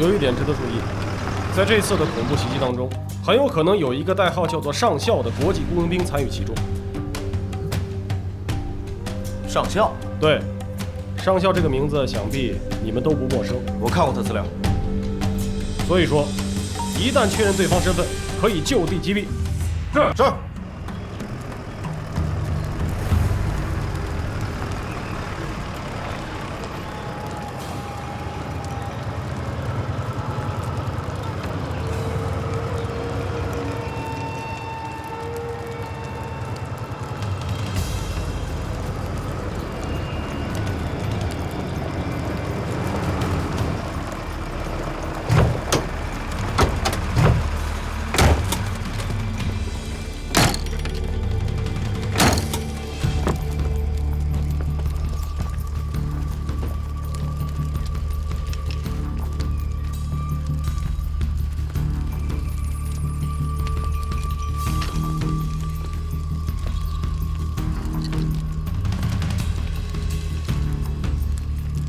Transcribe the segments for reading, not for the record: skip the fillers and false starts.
有一点值得注意，在这次的恐怖袭击当中，很有可能有一个代号叫做上校的国际雇佣兵参与其中。上校？对，上校这个名字想必你们都不陌生。我看过他资料。所以说，一旦确认对方身份，可以就地击毙。是。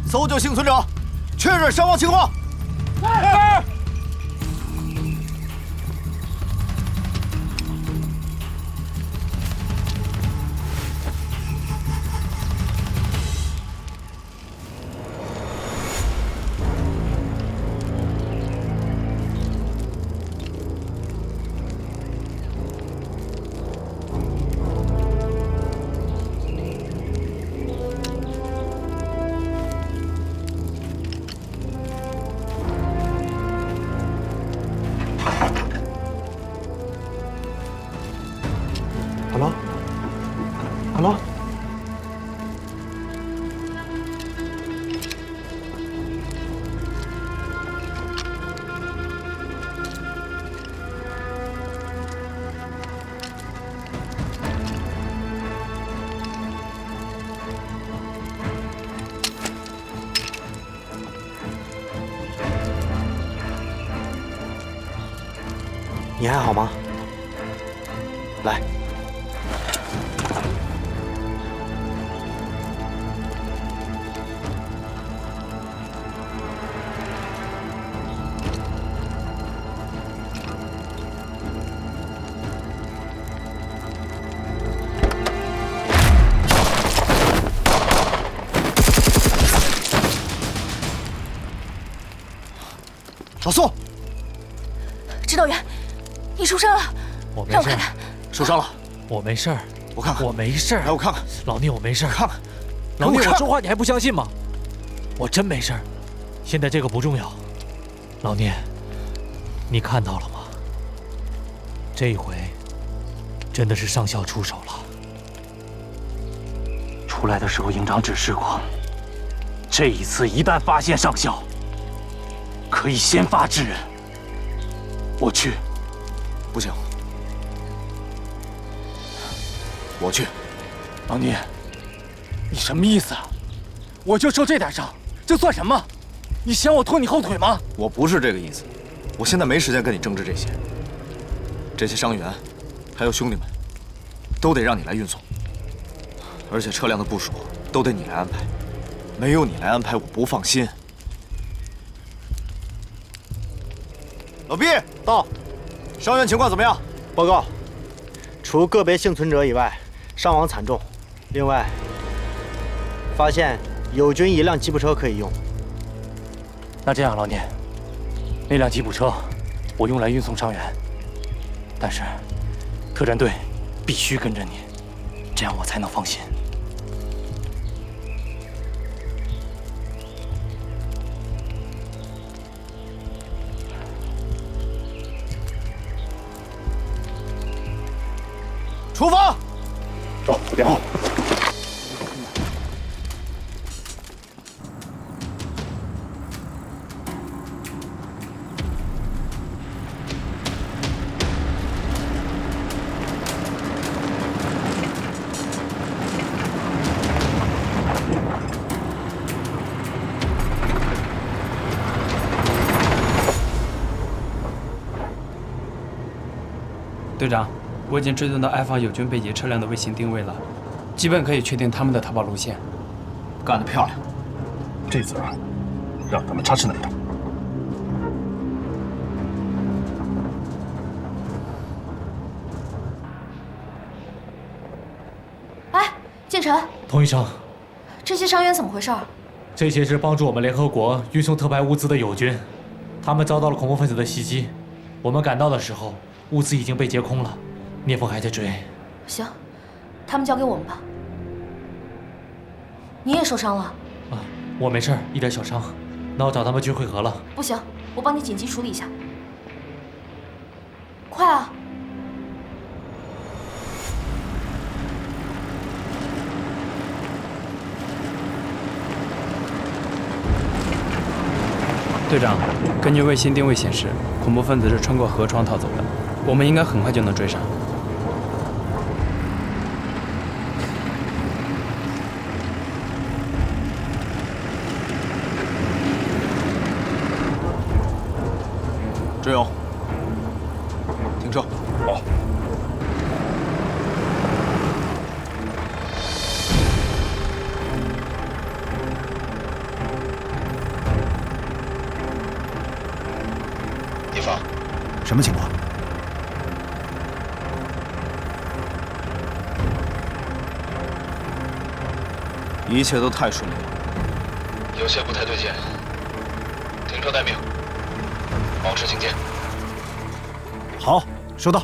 搜救幸存者，确认伤亡情况。是。Hello？ 你还好吗？来。老宋，指导员，你受伤了，我没事。让我看看。受伤了？我没事儿。我看看。我没事儿。来，我看看。老聂，我没事儿。看看。老聂，我说话你还不相信吗？我真没事儿。现在这个不重要。老聂，你看到了吗？这一回，真的是上校出手了。出来的时候，营长指示过，这一次一旦发现上校，可以先发制人。我去。不行，我去。老聂，你什么意思啊？我就受这点伤，这算什么？你嫌我拖你后腿吗？我不是这个意思，我现在没时间跟你争执这些。这些伤员，还有兄弟们，都得让你来运送，而且车辆的部署都得你来安排，没有你来安排，我不放心。老毕到，伤员情况怎么样？报告，除个别幸存者以外，伤亡惨重。另外，发现友军一辆吉普车可以用。那这样，老聂，那辆吉普车我用来运送伤员，但是特战队必须跟着你，这样我才能放心。出发！走，别后。队长，我已经追踪到埃方友军被劫车辆的卫星定位了，基本可以确定他们的逃跑路线。干得漂亮！这次让他们插翅难逃。晨，童医生，这些伤员怎么回事？这些是帮助我们联合国运送特派物资的友军，他们遭到了恐怖分子的袭击。我们赶到的时候，物资已经被劫空了，聂风还在追。行，他们交给我们吧。你也受伤了？啊，我没事儿，一点小伤。那我找他们军会合了。不行，我帮你紧急处理一下。快啊！队长，根据卫星定位显示，恐怖分子是穿过河床逃走的，我们应该很快就能追上。志勇，停车。好。聂风，什么情况？一切都太顺利了，有些不太对劲。停车待命，保持警戒。好，收到。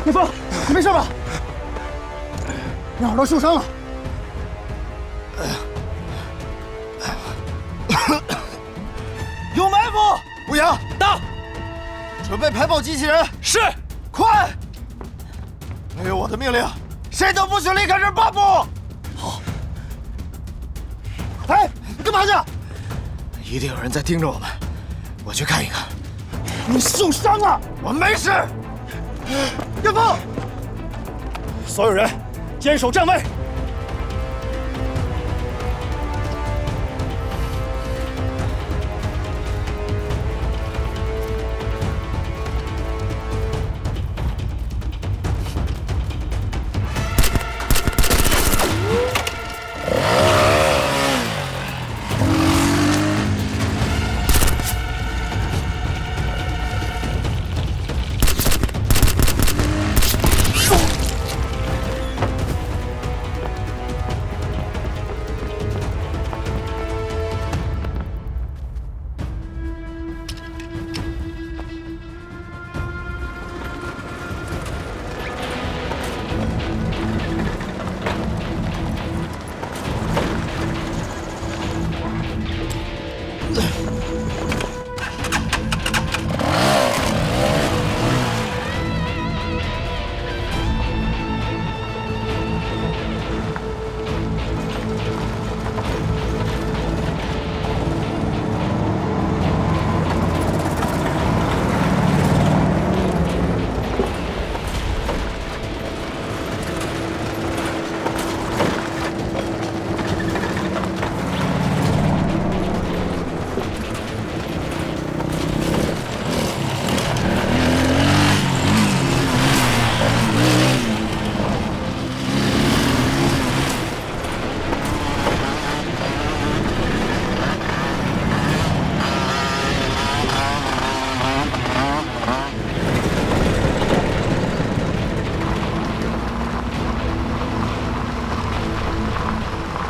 聂风，你没事吧？你耳朵受伤了。有埋伏！吴阳到，准备排爆机器人。是，快！没有我的命令，谁都不许离开这半步。好。哎，你干嘛去？一定有人在盯着我们，我去看一看。你受伤了？我没事。聂风，所有人坚守站位。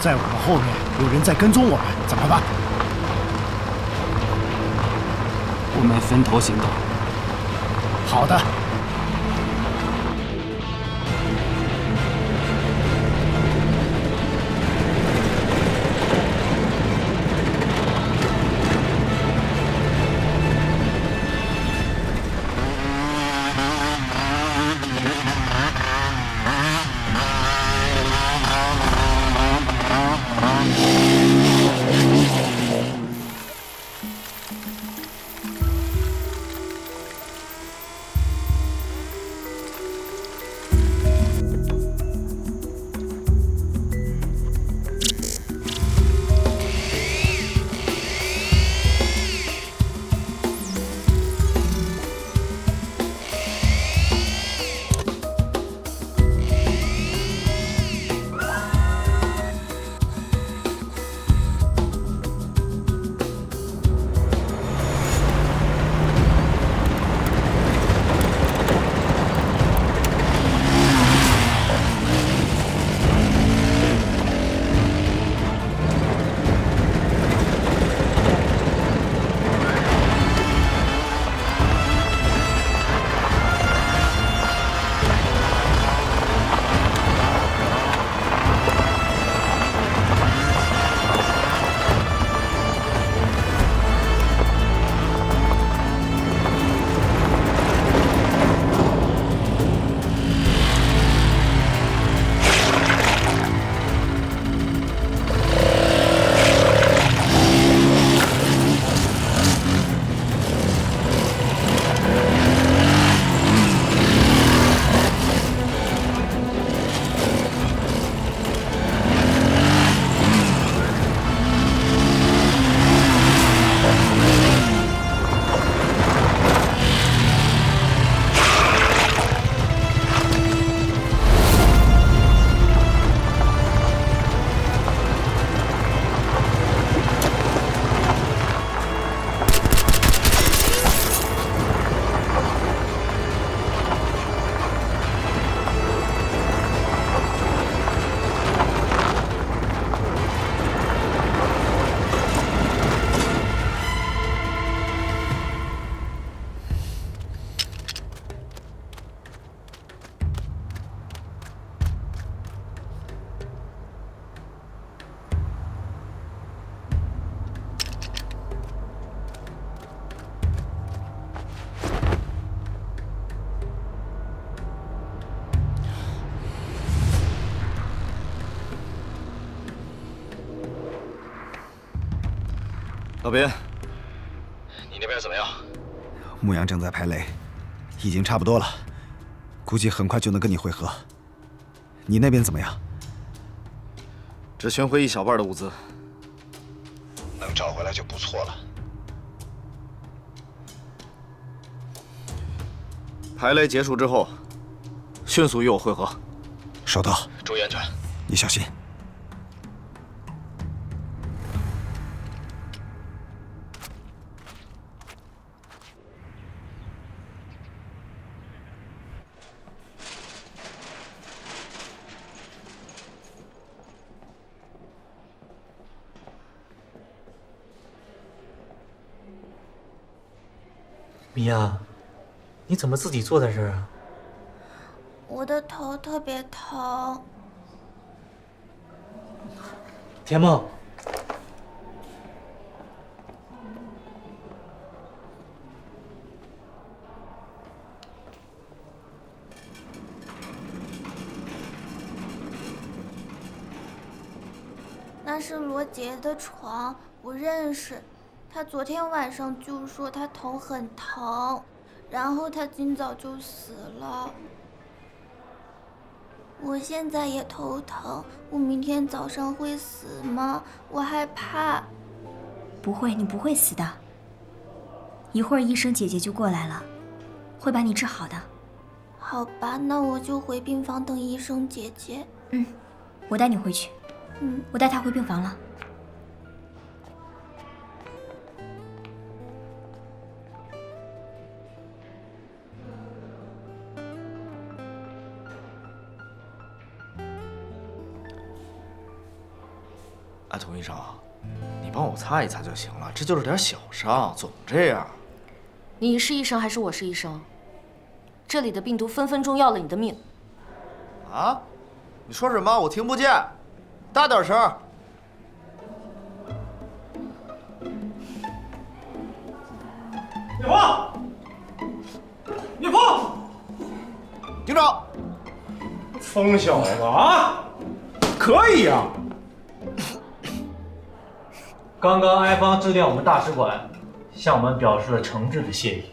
在我们后面有人在跟踪我们，怎么办？我们分头行动，好的。老边，你那边怎么样？牧羊正在排雷，已经差不多了，估计很快就能跟你会合。你那边怎么样？只寻回一小半的物资，能找回来就不错了。排雷结束之后，迅速与我会合。收到。注意安全。你小心。米娅，你怎么自己坐在这儿啊？我的头特别疼。田梦，那是罗杰的床，我认识。他昨天晚上就说他头很疼，然后他今早就死了。我现在也头疼，我明天早上会死吗？我害怕。不会，你不会死的。一会儿医生姐姐就过来了，会把你治好的。好吧，那我就回病房等医生姐姐。嗯，我带你回去。我带她回病房了。哎，童医生，你帮我擦一擦就行了，这就是点小伤，总这样。你是医生还是我是医生？这里的病毒分分钟要了你的命。啊？你说什么？我听不见，大点声。聂风，聂风，警长，疯小子啊，可以呀！刚刚埃方致电我们大使馆，向我们表示了诚挚的谢意。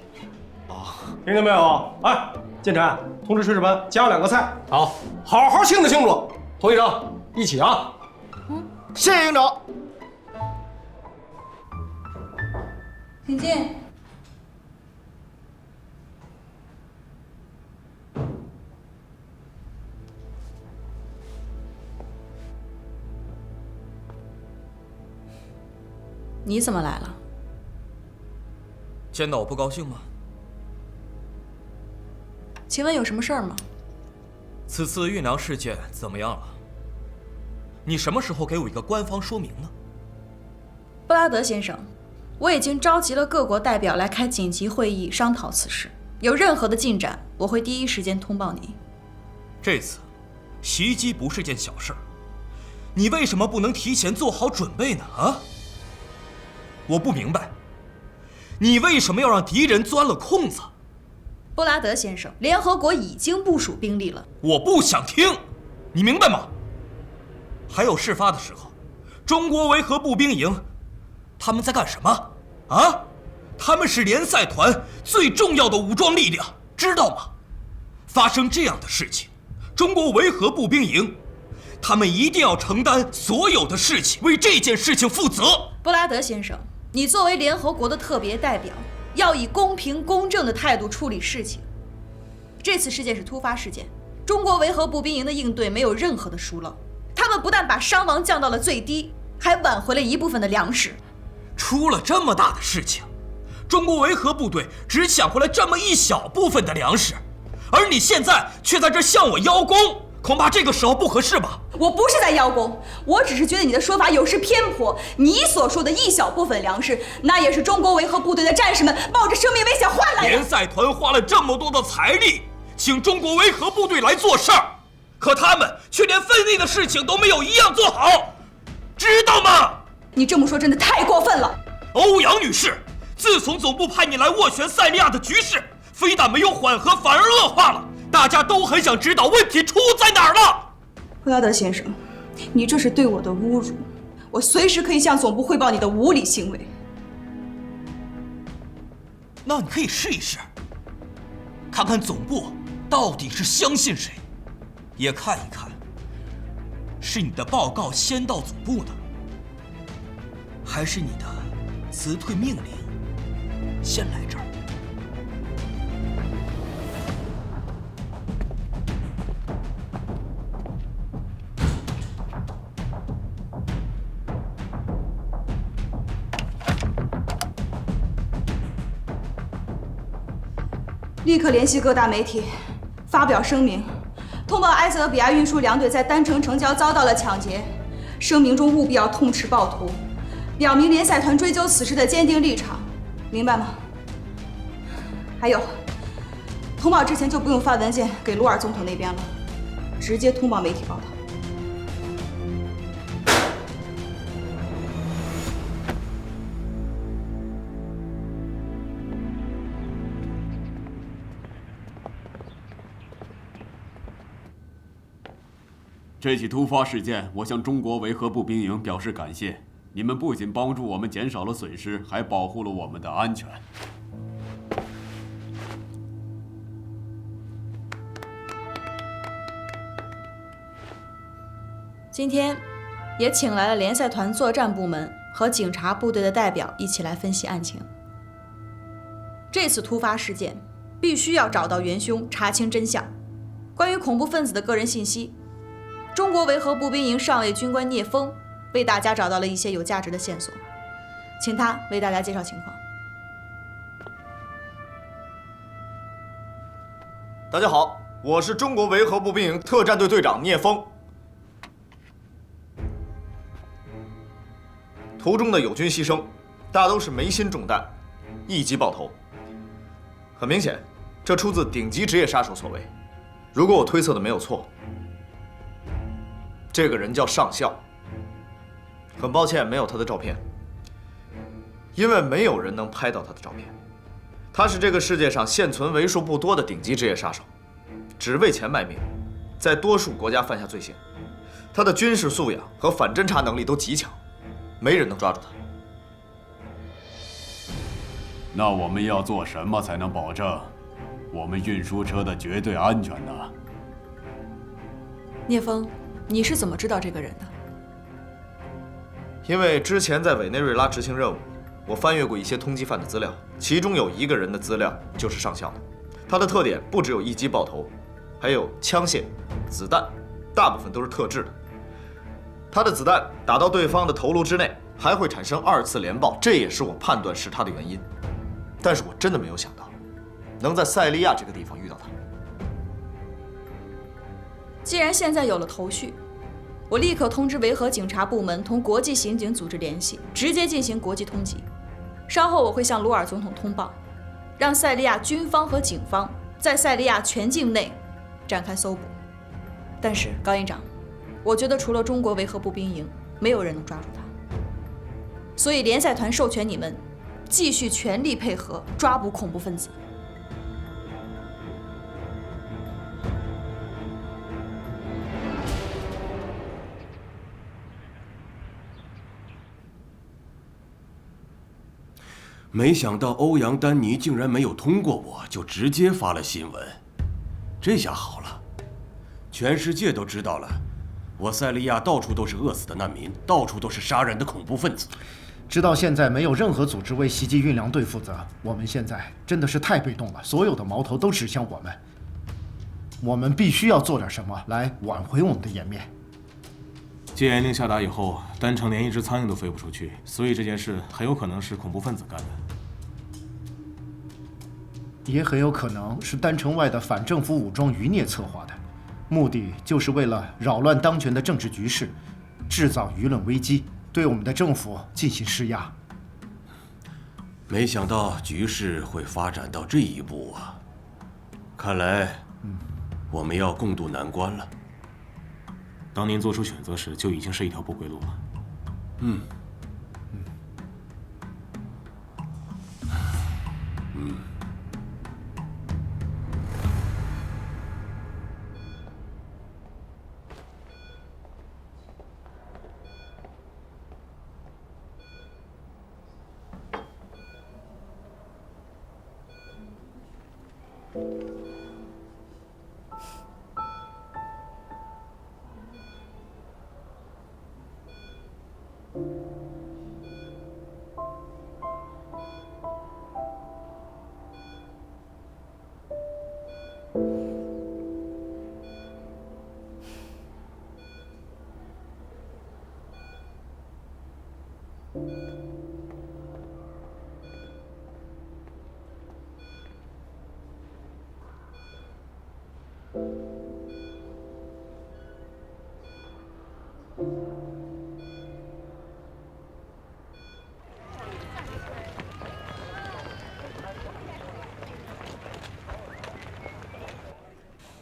听见没有？哎，建成，通知炊事班加2个菜，好，好好庆祝庆祝。佟医生，一起啊！谢谢营长。请进。你怎么来了？见到我不高兴吗？请问有什么事儿吗？此次运粮事件怎么样了？你什么时候给我一个官方说明呢？布拉德先生，我已经召集了各国代表来开紧急会议商讨此事，有任何的进展，我会第一时间通报您。这次袭击不是件小事儿，你为什么不能提前做好准备呢？啊？我不明白，你为什么要让敌人钻了空子？布拉德先生，联合国已经部署兵力了。我不想听，你明白吗？还有事发的时候，中国维和步兵营，他们在干什么？啊？他们是联赛团最重要的武装力量，知道吗？发生这样的事情，中国维和步兵营，他们一定要承担所有的事情，为这件事情负责。布拉德先生，你作为联合国的特别代表，要以公平公正的态度处理事情。这次事件是突发事件，中国维和步兵营的应对没有任何的疏漏，他们不但把伤亡降到了最低，还挽回了一部分的粮食。出了这么大的事情，中国维和部队只抢回来这么一小部分的粮食，而你现在却在这向我邀功，恐怕这个时候不合适吧？我不是在邀功，我只是觉得你的说法有失偏颇。你所说的一小部分粮食，那也是中国维和部队的战士们冒着生命危险换来的。联赛团花了这么多的财力，请中国维和部队来做事儿，可他们却连分内的事情都没有一样做好，知道吗？你这么说真的太过分了。欧阳女士，自从总部派你来斡旋塞利亚的局势，非但没有缓和，反而恶化了。大家都很想知道问题出在哪儿了。布拉德先生，你这是对我的侮辱，我随时可以向总部汇报你的无理行为。那你可以试一试，看看总部到底是相信谁，也看一看是你的报告先到总部的，还是你的辞退命令先来这儿。立刻联系各大媒体，发表声明，通报埃塞俄比亚运输粮队在丹城城郊遭到了抢劫。声明中务必要痛斥暴徒，表明联赛团追究此事的坚定立场，明白吗？还有，通报之前就不用发文件给鲁尔总统那边了，直接通报媒体报道。这起突发事件，我向中国维和步兵营表示感谢。你们不仅帮助我们减少了损失，还保护了我们的安全。今天，也请来了联赛团作战部门和警察部队的代表一起来分析案情。这次突发事件，必须要找到元凶，查清真相。关于恐怖分子的个人信息，中国维和步兵营上尉军官聂风为大家找到了一些有价值的线索，请他为大家介绍情况。大家好，我是中国维和步兵营特战队队长聂风。途中的友军牺牲，大都是眉心中弹，一击爆头。很明显，这出自顶级职业杀手所为。如果我推测的没有错，这个人叫上校。很抱歉，没有他的照片，因为没有人能拍到他的照片。他是这个世界上现存为数不多的顶级职业杀手，只为钱卖命，在多数国家犯下罪行。他的军事素养和反侦察能力都极强，没人能抓住他。那我们要做什么才能保证我们运输车的绝对安全呢？聂风，你是怎么知道这个人的？因为之前在委内瑞拉执行任务，我翻阅过一些通缉犯的资料，其中有一个人的资料就是上校的。他的特点不只有一击爆头，还有枪械、子弹，大部分都是特制的。他的子弹打到对方的头颅之内，还会产生2次连爆，这也是我判断是他的原因。但是我真的没有想到，能在塞利亚这个地方遇到他。既然现在有了头绪，我立刻通知维和警察部门同国际刑警组织联系，直接进行国际通缉。稍后我会向鲁尔总统通报，让塞利亚军方和警方在塞利亚全境内展开搜捕。但是高营长，我觉得除了中国维和步兵营，没有人能抓住他。所以联赛团授权你们继续全力配合抓捕恐怖分子。没想到欧阳丹尼竟然没有通过我就直接发了新闻，这下好了，全世界都知道了，我塞利亚到处都是饿死的难民，到处都是杀人的恐怖分子。直到现在，没有任何组织为袭击运粮队负责。我们现在真的是太被动了，所有的矛头都指向我们。我们必须要做点什么来挽回我们的颜面。戒严令下达以后，丹城连一只苍蝇都飞不出去，所以这件事很有可能是恐怖分子干的，也很有可能是丹城外的反政府武装余孽策划的，目的就是为了扰乱当权的政治局势，制造舆论危机，对我们的政府进行施压。没想到局势会发展到这一步啊！看来，我们要共度难关了。当您做出选择时，就已经是一条不归路了。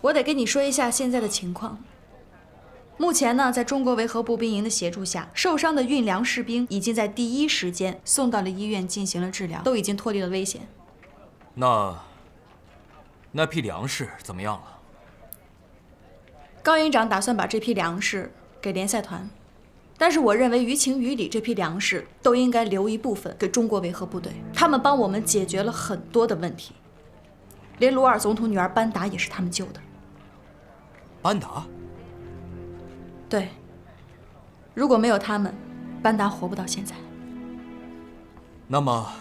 我得跟你说一下现在的情况。目前呢，在中国维和步兵营的协助下，受伤的运粮士兵已经在第一时间送到了医院进行了治疗，都已经脱离了危险。那批粮食怎么样了？高营长打算把这批粮食给联赛团，但是我认为于情于理，这批粮食都应该留一部分给中国维和部队，他们帮我们解决了很多的问题，连鲁尔总统女儿班达也是他们救的。班达？对，如果没有他们，班达活不到现在。那么，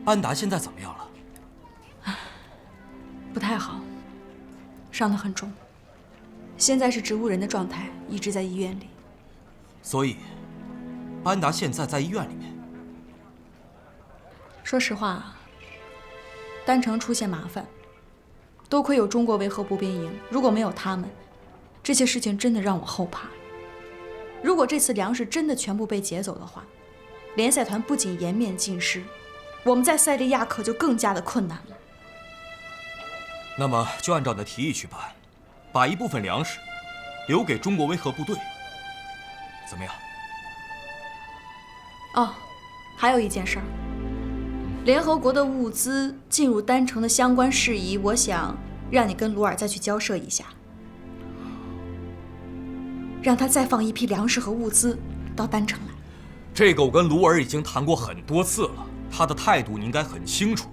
班达现在怎么样了？不太好，伤得很重，现在是植物人的状态，一直在医院里。所以，班达现在在医院里面。说实话，丹城出现麻烦，多亏有中国维和步兵营，如果没有他们，这些事情真的让我后怕。如果这次粮食真的全部被劫走的话，联赛团不仅颜面尽失，我们在塞利亚可就更加的困难了。那么就按照你的提议去办，把一部分粮食留给中国维和部队，怎么样？哦，还有一件事儿，联合国的物资进入丹城的相关事宜，我想让你跟鲁尔再去交涉一下，让他再放一批粮食和物资到丹城来。这个我跟鲁尔已经谈过很多次了，他的态度你应该很清楚，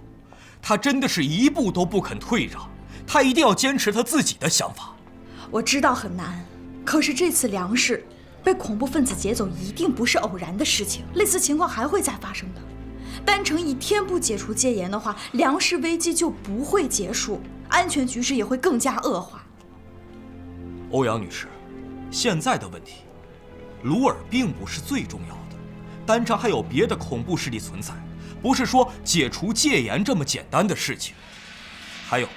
他真的是一步都不肯退让，他一定要坚持他自己的想法。我知道很难，可是这次粮食被恐怖分子劫走一定不是偶然的事情，类似情况还会再发生的。丹城一天不解除戒严的话，粮食危机就不会结束，安全局势也会更加恶化。欧阳女士，现在的问题，鲁尔并不是最重要的，丹城还有别的恐怖势力存在，不是说解除戒严这么简单的事情。还有，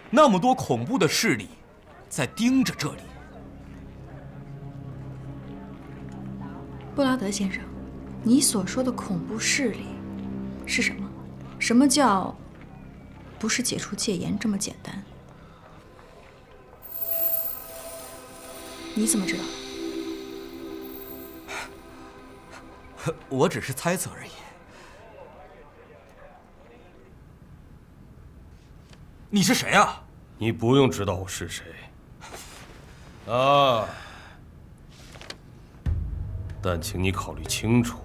那么多恐怖的势力在盯着这里。布拉德先生，你所说的恐怖势力是什么？什么叫不是解除戒严这么简单？你怎么知道？我只是猜测而已。你是谁啊？你不用知道我是谁。啊！但请你考虑清楚，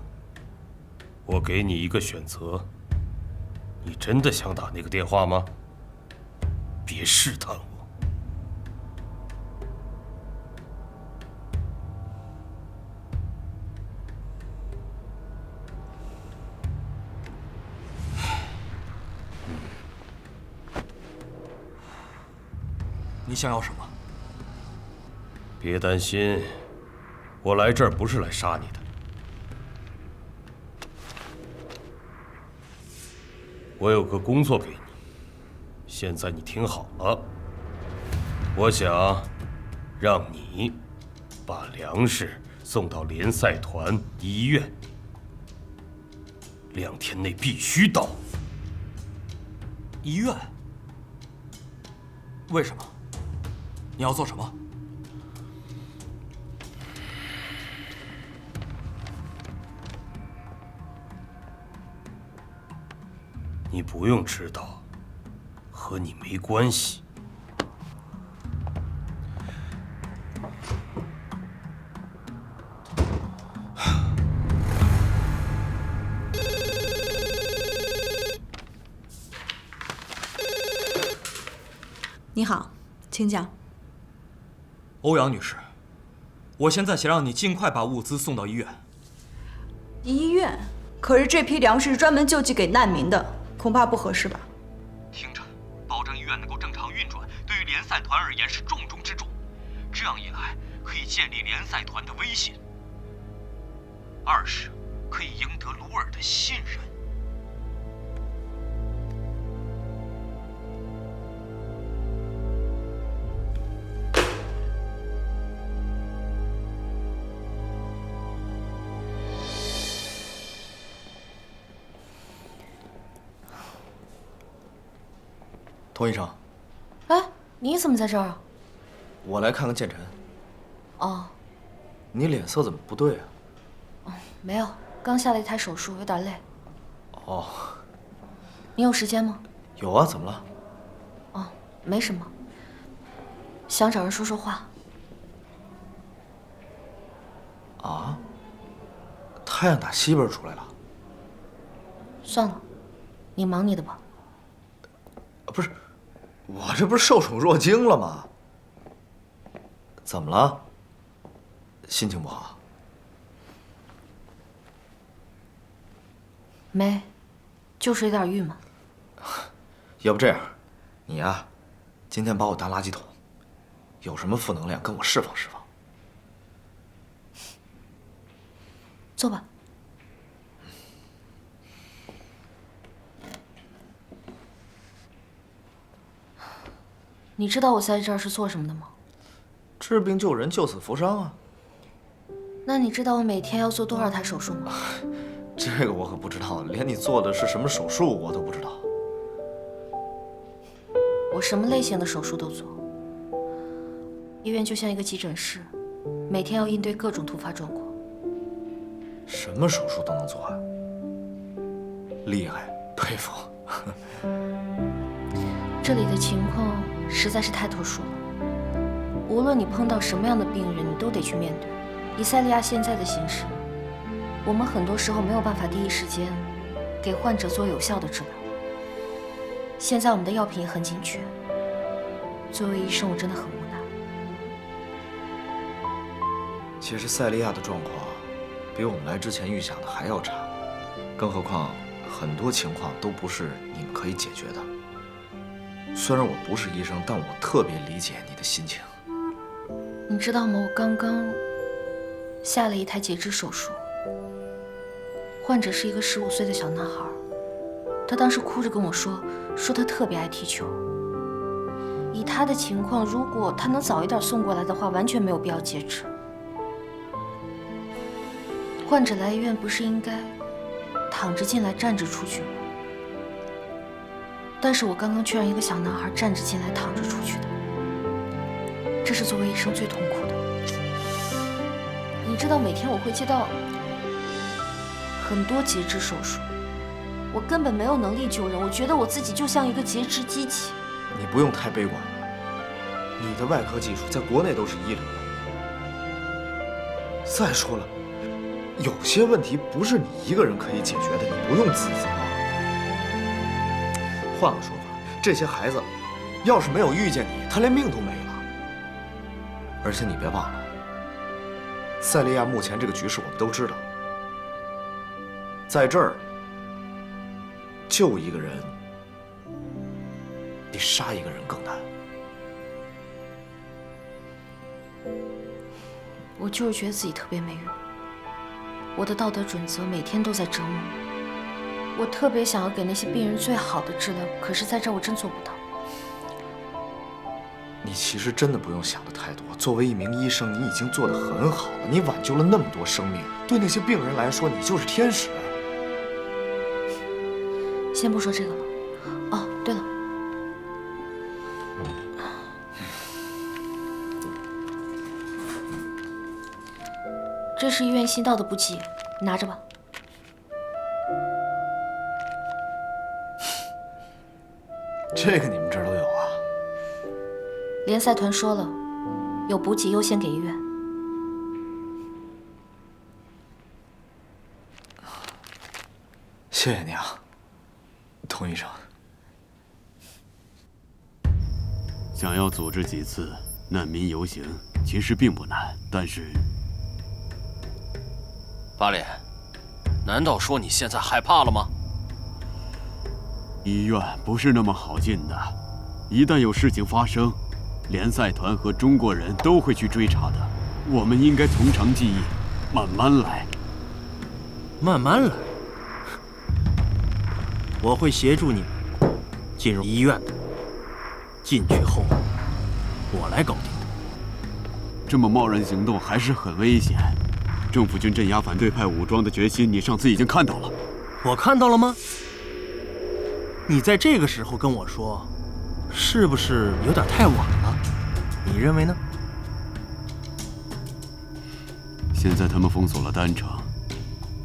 我给你一个选择，你真的想打那个电话吗？别试探我。你想要什么？别担心，我来这儿不是来杀你的。我有个工作给你，现在你听好了。我想让你把粮食送到联赛团医院，2天内必须到。医院？为什么？你要做什么？你不用知道，和你没关系。你好，请讲。欧阳女士，我现在想让你尽快把物资送到医院。医院？可是这批粮食是专门救济给难民的，恐怕不合适吧？听着，保证医院能够正常运转，对于联赛团而言是重中之重。这样一来，可以建立联赛团的威信；二是可以赢得鲁尔的信任。童医生，哎，你怎么在这儿啊？我来看看建晨。哦，你脸色怎么不对啊？没有，刚下了一台手术，有点累。哦，你有时间吗？有啊，怎么了？哦，没什么，想找人说说话。啊？太阳打西边出来了。算了，你忙你的吧。不是，我这不是受宠若惊了吗？怎么了？心情不好？没，就是有点郁闷。要不这样，你呀，今天把我当垃圾桶，有什么负能量跟我释放释放。坐吧。你知道我在这儿是做什么的吗？治病救人，救死扶伤啊。那你知道我每天要做多少台手术吗？这个我可不知道，连你做的是什么手术我都不知道。我什么类型的手术都做。医院就像一个急诊室，每天要应对各种突发状况。什么手术都能做啊？厉害，佩服。这里的情况实在是太特殊了，无论你碰到什么样的病人，你都得去面对。以塞利亚现在的形势，我们很多时候没有办法第一时间给患者做有效的治疗。现在我们的药品也很紧缺，作为医生，我真的很无奈。其实塞利亚的状况比我们来之前预想的还要差，更何况很多情况都不是你们可以解决的。虽然我不是医生，但我特别理解你的心情。你知道吗？我刚刚下了一台截肢手术，患者是一个15岁的小男孩，他当时哭着跟我说他特别爱踢球。以他的情况，如果他能早一点送过来的话，完全没有必要截肢。患者来医院不是应该躺着进来站着出去吗？但是我刚刚却让一个小男孩站着进来躺着出去的，这是作为医生最痛苦的。你知道每天我会接到很多截肢手术，我根本没有能力救人，我觉得我自己就像一个截肢机器。你不用太悲观了，你的外科技术在国内都是一流的。再说了，有些问题不是你一个人可以解决的，你不用自责。换个说法，这些孩子要是没有遇见你，他连命都没了。而且你别忘了，塞利亚目前这个局势我们都知道，在这儿救一个人比杀一个人更难。我就是觉得自己特别没用，我的道德准则每天都在折磨我。我特别想要给那些病人最好的治疗，可是在这儿我真做不到。你其实真的不用想的太多。作为一名医生，你已经做得很好了，你挽救了那么多生命，对那些病人来说，你就是天使。先不说这个了。哦，对了，这是医院新到的补给，你拿着吧。这个你们这儿都有啊？联赛团说了，有补给优先给医院。谢谢你啊，童医生。想要组织几次难民游行，其实并不难，但是……八脸，难道说你现在害怕了吗？医院不是那么好进的，一旦有事情发生，联赛团和中国人都会去追查的。我们应该从长计议，慢慢来。慢慢来。我会协助你们进入医院的。进去后，我来搞定。这么贸然行动还是很危险。政府军镇压反对派武装的决心，你上次已经看到了。我看到了吗？你在这个时候跟我说，是不是有点太晚了？你认为呢？现在他们封锁了丹城，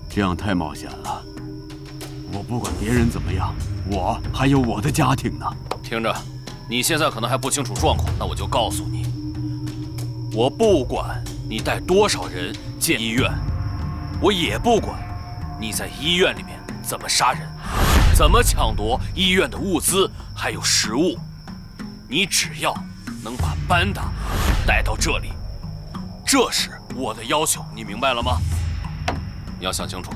这样太冒险了。我不管别人怎么样，我还有我的家庭呢。听着，你现在可能还不清楚状况，那我就告诉你，我不管你带多少人进医院，我也不管你在医院里面怎么杀人，怎么抢夺医院的物资还有食物，你只要能把班达带到这里，这是我的要求，你明白了吗？你要想清楚。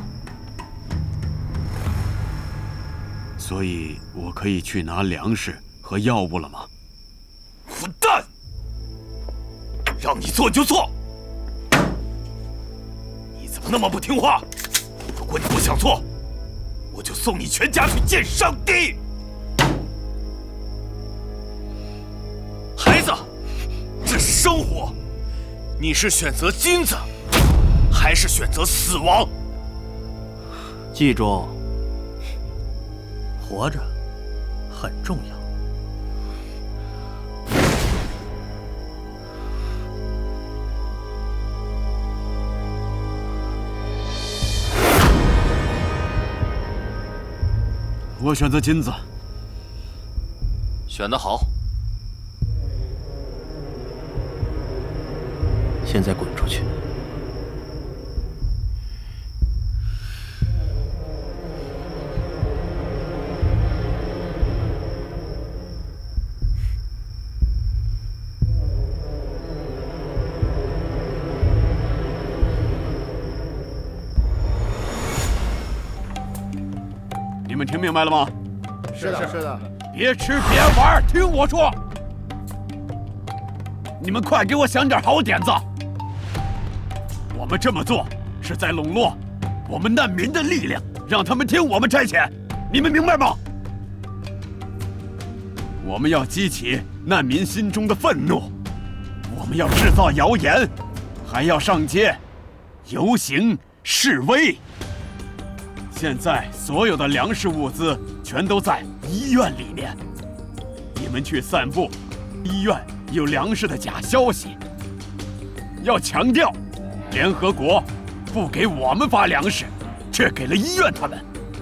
所以我可以去拿粮食和药物了吗？混蛋！让你做你就做，你怎么那么不听话？如果你不想做，我就送你全家去见上帝。孩子，这是生活，你是选择金子，还是选择死亡？记住，活着很重要。我选择金子。选得好。现在滚出去！你们听明白了吗？是的，是的。别吃别玩，听我说。你们快给我想点好点子。我们这么做是在笼络我们难民的力量，让他们听我们差遣。你们明白吗？我们要激起难民心中的愤怒，我们要制造谣言，还要上街游行示威。现在所有的粮食物资全都在医院里面，你们去散布医院有粮食的假消息，要强调联合国不给我们发粮食，却给了医院他们。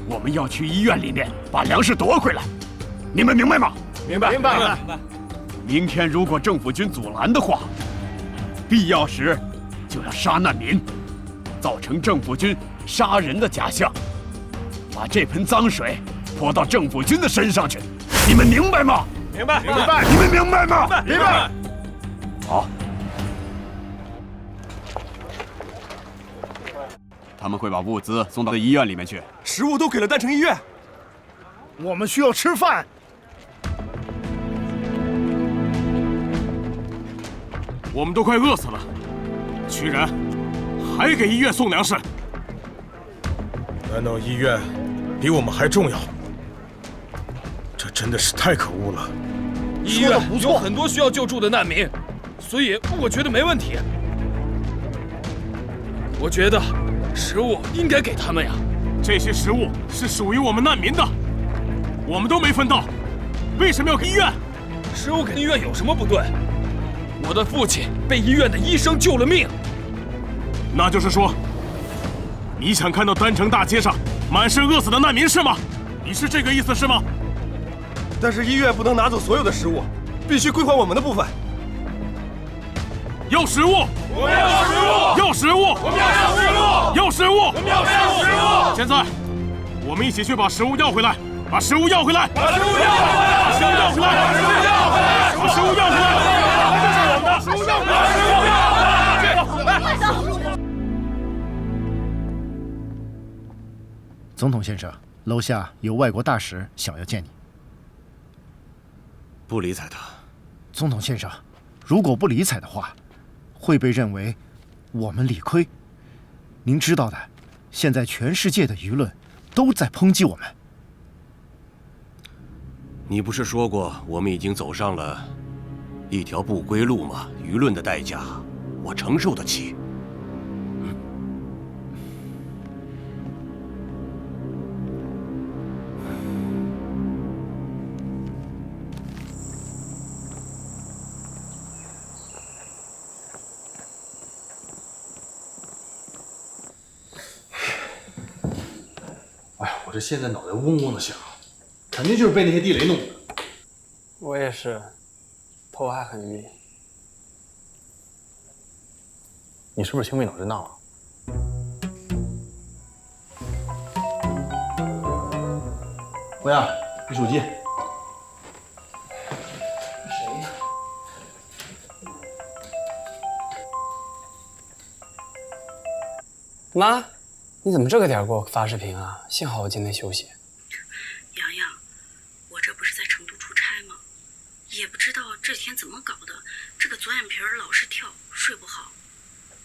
我们要去医院里面把粮食夺回来，你们明白吗？明白，明白，明白。明天如果政府军阻拦的话，必要时就要杀难民，造成政府军杀人的假象，把这盆脏水泼到政府军的身上去。你们明白吗？明白，明白。你们明白吗？明白。好。他们会把物资送到医院里面去。食物都给了丹城医院，我们需要吃饭。我们都快饿死了，居然还给医院送粮食。难道医院比我们还重要？这真的是太可恶了。医院有很多需要救助的难民，所以我觉得没问题。我觉得食物应该给他们呀。这些食物是属于我们难民的，我们都没分到，为什么要给医院？食物给医院有什么不对？我的父亲被医院的医生救了命。那就是说，你想看到丹城大街上满是饿死的难民是吗？你是这个意思是吗？但是医院不能拿走所有的食物，必须归还我们的部分。要食物！我们要食物！要食物！我们要食物！要食物！我们要食物！现在，我们一起去把食物要回来！把食物要回来！把食物要回来！把食物要回来！把食物要回来！把食物要回来！这是我们的！食物要回来！食物要回来！总统先生，楼下有外国大使想要见你。不理睬他。总统先生，如果不理睬的话，会被认为我们理亏。您知道的，现在全世界的舆论都在抨击我们。你不是说过我们已经走上了一条不归路吗？舆论的代价，我承受得起。哎呀，我这现在脑袋嗡嗡的响，肯定就是被那些地雷弄的。我也是，头还很晕。你是不是青梅脑震荡了？欧阳，你手机。谁呀？妈，你怎么这个点给我发视频啊？幸好我今天休息。洋洋，我这不是在成都出差吗？也不知道这几天怎么搞的，这个左眼皮老是跳，睡不好。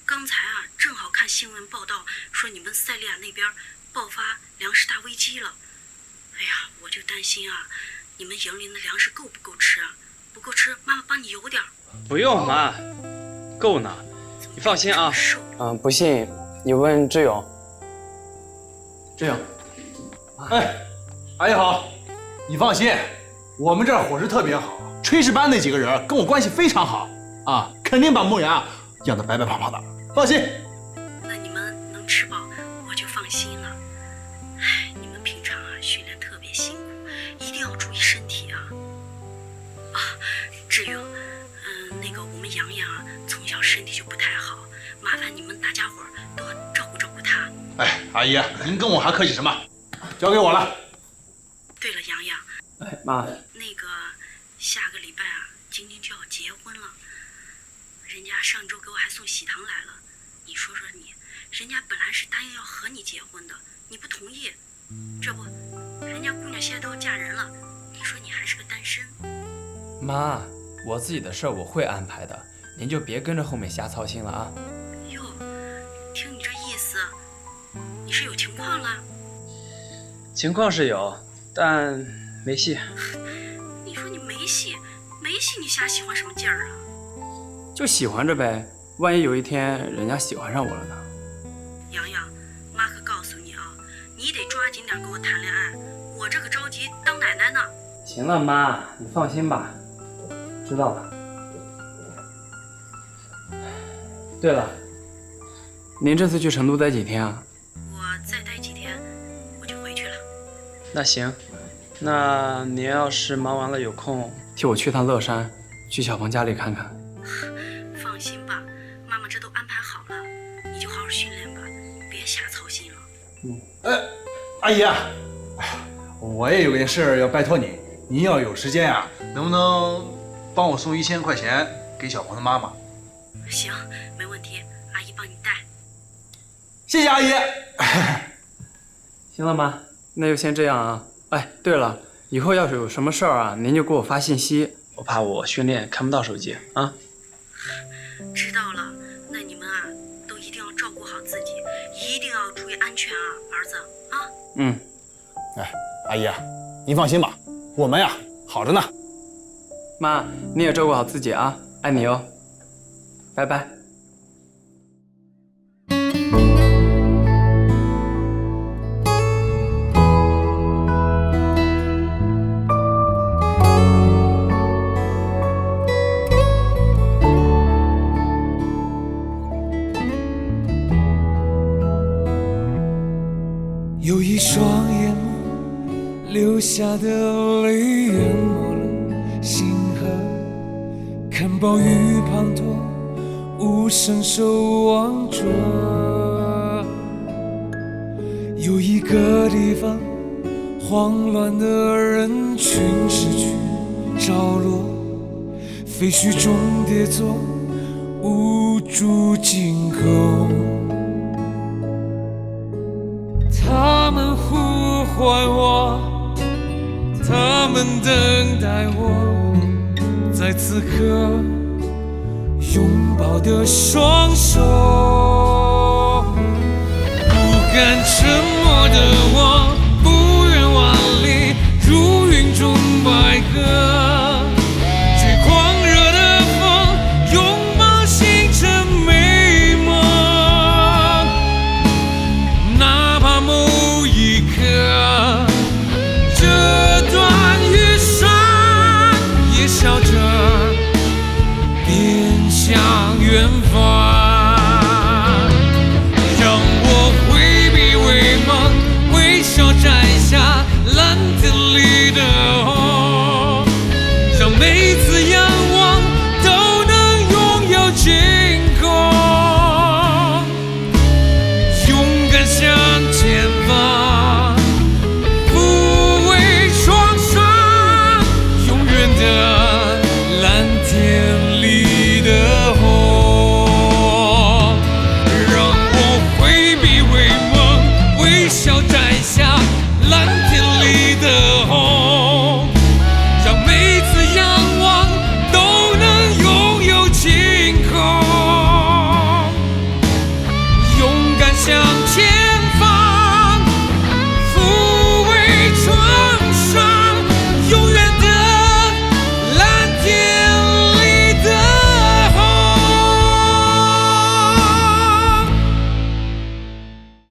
刚才啊，正好看新闻报道说你们塞利亚那边爆发粮食大危机了。哎呀，我就担心啊，你们营里的粮食够不够吃啊？不够吃，妈妈帮你邮点。不用妈，够呢，你放心啊。不信你问志勇。志勇，哎，阿姨好，你放心，我们这儿伙食特别好，炊事班那几个人跟我关系非常好啊，肯定把牧羊养得白白胖胖的，放心。那你们能吃饱，我就放心了。哎，你们平常啊训练特别辛苦，身体就不太好，麻烦你们大家伙多照顾照顾他。哎，阿姨，您跟我还客气什么？交给我了。对了，洋洋，哎，妈，那个下个礼拜啊，晶晶就要结婚了，人家上周给我还送喜糖来了，你说说你，人家本来是答应要和你结婚的，你不同意，这不，人家姑娘现在都要嫁人了，你说你还是个单身。妈，我自己的事儿我会安排的，您就别跟着后面瞎操心了啊。哟，听你这意思，你是有情况了？情况是有，但没戏。你说你没戏，没戏，你瞎喜欢什么劲儿啊？就喜欢着呗，万一有一天人家喜欢上我了呢？洋洋，妈可告诉你啊，你得抓紧点跟我谈恋爱，我这个着急当奶奶呢。行了，妈，你放心吧，知道了。对了，您这次去成都待几天啊？我再待几天，我就回去了。那行，那您要是忙完了有空，替我去趟乐山，去小鹏家里看看。放心吧，妈妈这都安排好了，你就好好训练吧，别瞎操心了。阿姨啊，哎呀，我也有件事要拜托你，您要有时间啊，能不能帮我送1000块钱给小鹏的妈妈？行，没问题，阿姨帮你带。谢谢阿姨。行了，妈，那就先这样啊。哎，对了，以后要是有什么事儿啊，您就给我发信息，我怕我训练看不到手机啊。知道了，那你们啊，都一定要照顾好自己，一定要注意安全啊，儿子啊。嗯。哎，阿姨啊，您放心吧，我们呀好着呢。妈，你也照顾好自己啊，爱你哦。拜拜。有一双眼眸流下的泪淹没了星河，看暴雨滂沱，无声守望着。有一个地方，慌乱的人群失去着落，废墟中跌坐，无助惊恐。他们呼唤我，他们等待我，在此刻拥抱的双手。不敢沉默的我，不愿忘离如云中白鸽。